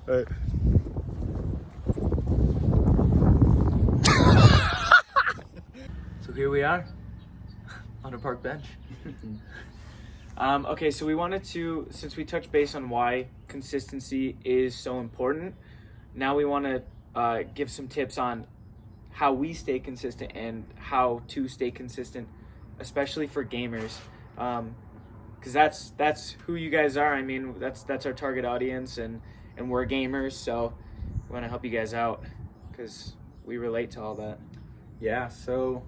All right. So here we are on a park bench. Okay, so we wanted to, since we touched base on why consistency is so important, now we want to give some tips on how we stay consistent and how to stay consistent, especially for gamers, because that's who you guys are. I mean, that's our target audience, and we're gamers, so we want to help you guys out because we relate to all that. Yeah, so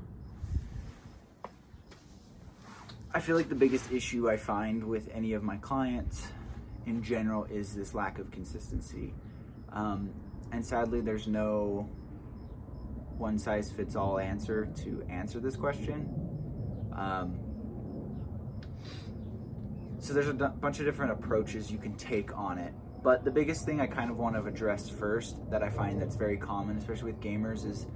I feel like the biggest issue I find with any of my clients in general is this lack of consistency. And sadly, there's no one-size-fits-all answer to answer this question. So there's a bunch of different approaches you can take on it. But the biggest thing I kind of want to address first that I find that's very common, especially with gamers, is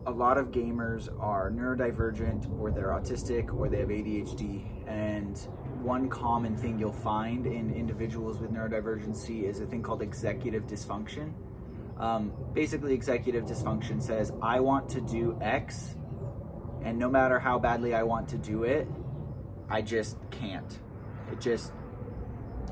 a lot of gamers are neurodivergent, or they're autistic, or they have ADHD. And one common thing you'll find in individuals with neurodivergency is a thing called executive dysfunction. Basically, executive dysfunction says, I want to do X, and no matter how badly I want to do it, I just can't.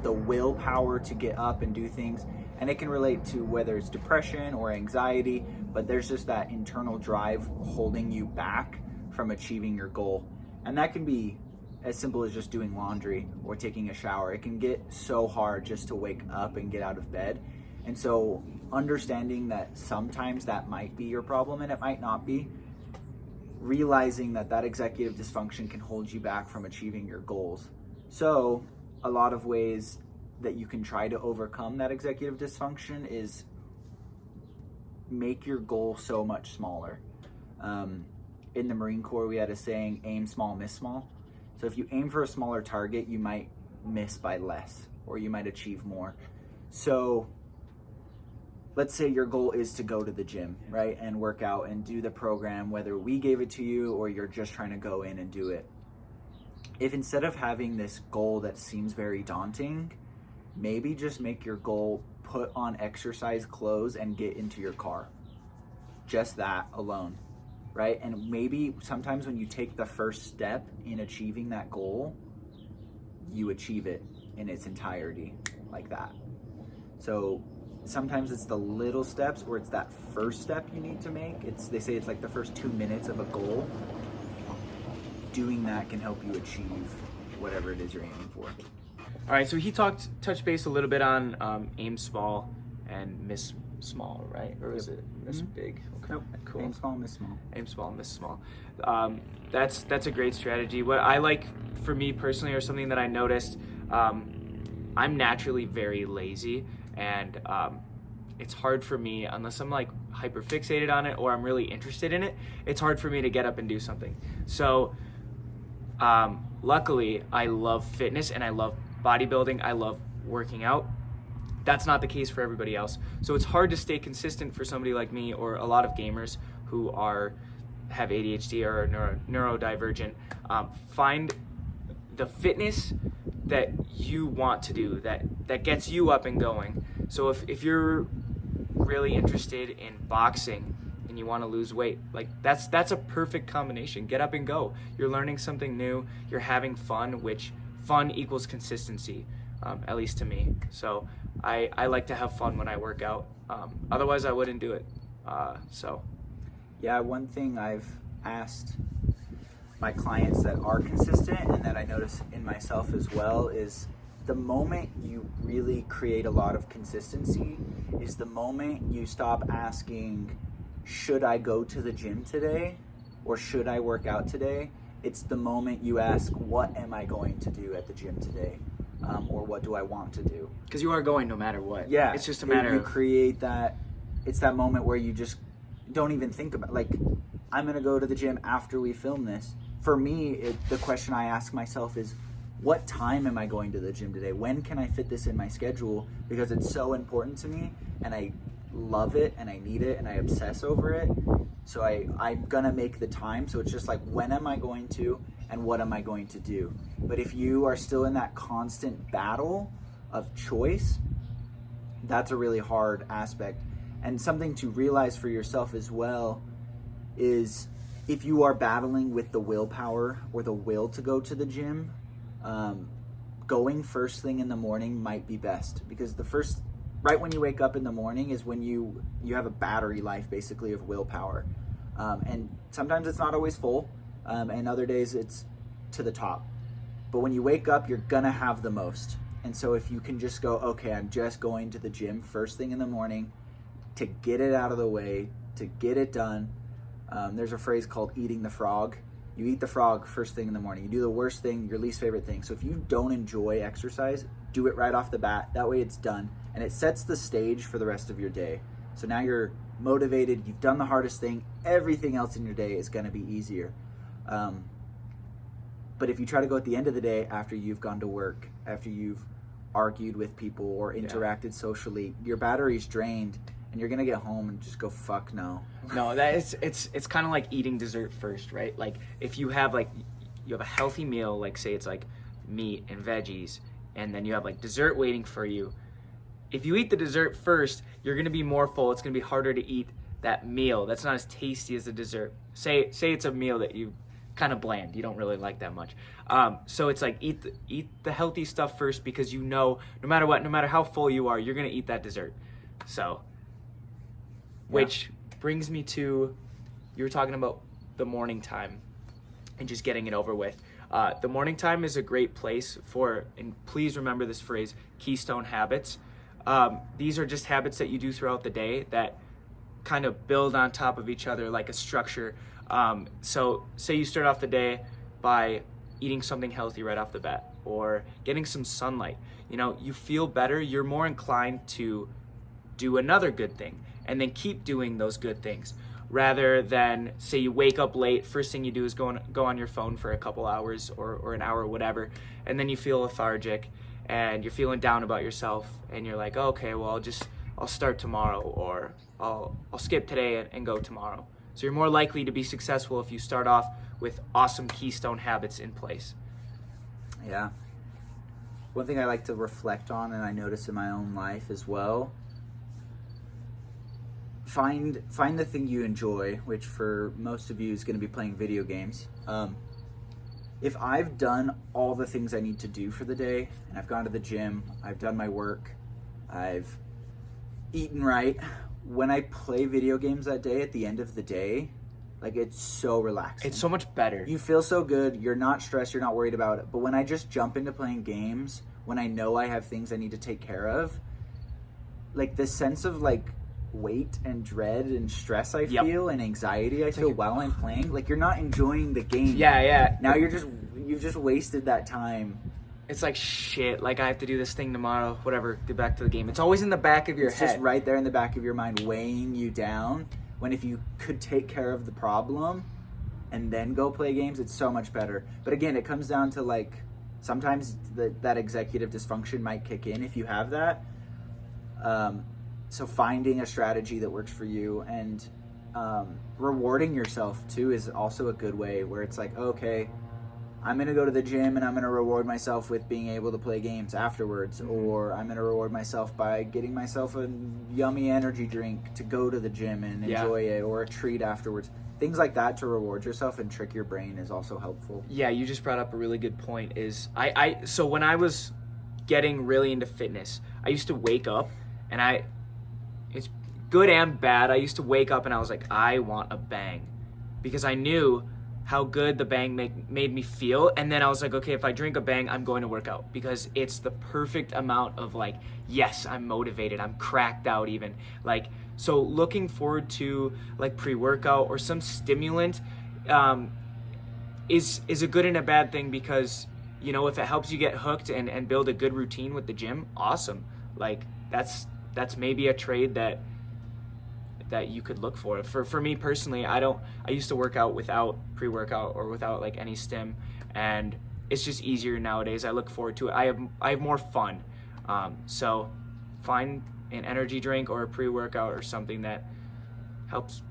The willpower to get up and do things, and it can relate to whether it's depression or anxiety, but there's just that internal drive holding you back from achieving your goal. And that can be as simple as just doing laundry or taking a shower. It can get so hard just to wake up and get out of bed. And so understanding that sometimes that might be your problem and it might not be, realizing that executive dysfunction can hold you back from achieving your goals. So a lot of ways that you can try to overcome that executive dysfunction is make your goal so much smaller. In the Marine Corps, we had a saying, aim small, miss small. So if you aim for a smaller target, you might miss by less, or you might achieve more. So let's say your goal is to go to the gym, right? And work out and do the program, whether we gave it to you or you're just trying to go in and do it. If instead of having this goal that seems very daunting, maybe just make your goal put on exercise clothes and get into your car. Just that alone, right? And maybe sometimes when you take the first step in achieving that goal, you achieve it in its entirety like that. So sometimes it's the little steps, or it's that first step you need to make. They say it's like the first 2 minutes of a goal. Doing that can help you achieve whatever it is you're aiming for. All right, so he touched base a little bit on aim small and miss small, right? Or is it miss big? Okay, Nope. cool. Aim small, miss small. Aim small, miss small. That's a great strategy. What I like for me personally, or something that I noticed, I'm naturally very lazy, and it's hard for me, unless I'm like hyper fixated on it or I'm really interested in it, it's hard for me to get up and do something. So luckily, I love fitness and I love bodybuilding. I love working out. That's not the case for everybody else. So it's hard to stay consistent for somebody like me, or a lot of gamers who have ADHD or are neurodivergent. Find the fitness that you want to do, that gets you up and going. So if you're really interested in boxing and you want to lose weight, like that's a perfect combination. Get up and go. You're learning something new. You're having fun, which fun equals consistency, at least to me. So I like to have fun when I work out. Otherwise, I wouldn't do it. Yeah, one thing I've asked my clients that are consistent, and that I notice in myself as well, is the moment you really create a lot of consistency is the moment you stop asking, should I go to the gym today or should I work out today? It's the moment you ask, what am I going to do at the gym today? Or what do I want to do? Because you are going no matter what. Yeah. It's just a matter you of create that. It's that moment where you just don't even think about, like, I'm going to go to the gym after we film this. For me, the question I ask myself is, what time am I going to the gym today? When can I fit this in my schedule? Because it's so important to me, and I love it, and I need it, and I obsess over it. So I'm gonna make the time. So it's just like, when am I going to, and what am I going to do? But if you are still in that constant battle of choice, that's a really hard aspect. And something to realize for yourself as well is if you are battling with the willpower or the will to go to the gym, going first thing in the morning might be best, because right when you wake up in the morning is when you have a battery life basically of willpower. And sometimes it's not always full, and other days it's to the top. But when you wake up, you're gonna have the most. And so if you can just go, okay, I'm just going to the gym first thing in the morning to get it out of the way, to get it done. There's a phrase called eating the frog. You eat the frog first thing in the morning. You do the worst thing, your least favorite thing. So if you don't enjoy exercise, do it right off the bat. That way it's done. And it sets the stage for the rest of your day. So now you're motivated, you've done the hardest thing, everything else in your day is gonna be easier. But if you try to go at the end of the day after you've gone to work, after you've argued with people or interacted socially, your battery's drained and you're gonna get home and just go, fuck no. No, that is, it's kind of like eating dessert first, right? Like if you have a healthy meal, like say it's like meat and veggies, and then you have like dessert waiting for you. If you eat the dessert first, you're gonna be more full. It's gonna be harder to eat that meal that's not as tasty as the dessert. Say it's a meal that you kind of bland, you don't really like that much. So it's like eat the healthy stuff first, because you know no matter what, no matter how full you are, you're gonna eat that dessert. So, which brings me to, you were talking about the morning time and just getting it over with. The morning time is a great place for, and please remember this phrase, keystone habits. These are just habits that you do throughout the day that kind of build on top of each other like a structure. So say you start off the day by eating something healthy right off the bat, or getting some sunlight. You feel better, you're more inclined to do another good thing and then keep doing those good things, rather than say you wake up late, first thing you do is go on your phone for a couple hours or an hour or whatever, and then you feel lethargic and you're feeling down about yourself, and you're like, okay, well I'll start tomorrow, or I'll skip today and go tomorrow. So you're more likely to be successful if you start off with awesome keystone habits in place. Yeah. One thing I like to reflect on, and I notice in my own life as well, find the thing you enjoy, which for most of you is going to be playing video games. If I've done all the things I need to do for the day, and I've gone to the gym, I've done my work, I've eaten right, when I play video games that day, at the end of the day, like, it's so relaxing. It's so much better. You feel so good, you're not stressed, you're not worried about it. But when I just jump into playing games, when I know I have things I need to take care of, like, the sense of like weight and dread and stress I feel and anxiety I feel while I'm playing, like, you're not enjoying the game. Yeah. Now you've just wasted that time. It's like, shit, like I have to do this thing tomorrow, whatever, get back to the game. It's always in the back of your head. It's just right there in the back of your mind, weighing you down, when if you could take care of the problem and then go play games, it's so much better. But again, it comes down to, like, sometimes that executive dysfunction might kick in if you have that. So finding a strategy that works for you, and rewarding yourself too is also a good way, where it's like, okay, I'm going to go to the gym and I'm going to reward myself with being able to play games afterwards, or I'm going to reward myself by getting myself a yummy energy drink to go to the gym and enjoy it, or a treat afterwards. Things like that to reward yourself and trick your brain is also helpful. Yeah, you just brought up a really good point. So when I was getting really into fitness, I used to wake up, and it's good and bad. I used to wake up and I was like, I want a bang, because I knew how good the bang made me feel. And then I was like, okay, if I drink a bang, I'm going to work out, because it's the perfect amount of, like, yes, I'm motivated, I'm cracked out even. Like, so looking forward to, like, pre-workout or some stimulant is a good and a bad thing, because, if it helps you get hooked and build a good routine with the gym, awesome. Like, that's maybe a trade that you could look for. For me personally, I used to work out without pre-workout or without, like, any stim, and it's just easier nowadays. I look forward to it. I have more fun. So find an energy drink or a pre-workout or something that helps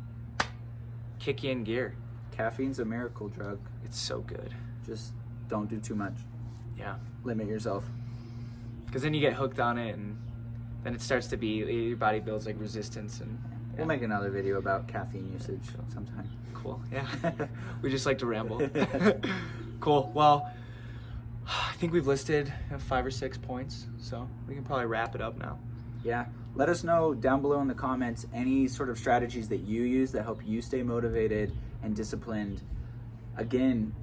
kick you in gear. Caffeine's a miracle drug. It's so good. Just don't do too much. Yeah. Limit yourself. Because then you get hooked on it, and then it starts to be, your body builds like resistance and We'll make another video about caffeine usage sometime. cool. Yeah. We just like to ramble. Cool. Well, I think we've listed 5 or 6 points, so we can probably wrap it up now. Yeah. Let us know down below in the comments any sort of strategies that you use that help you stay motivated and disciplined. Again,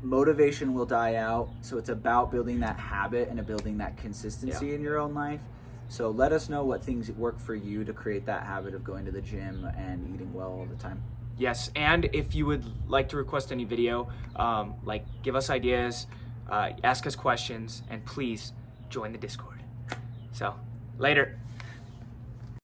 motivation will die out, so it's about building that habit and building that consistency in your own life. So let us know what things work for you to create that habit of going to the gym and eating well all the time. Yes, and if you would like to request any video, like give us ideas, ask us questions, and please join the Discord. So, later.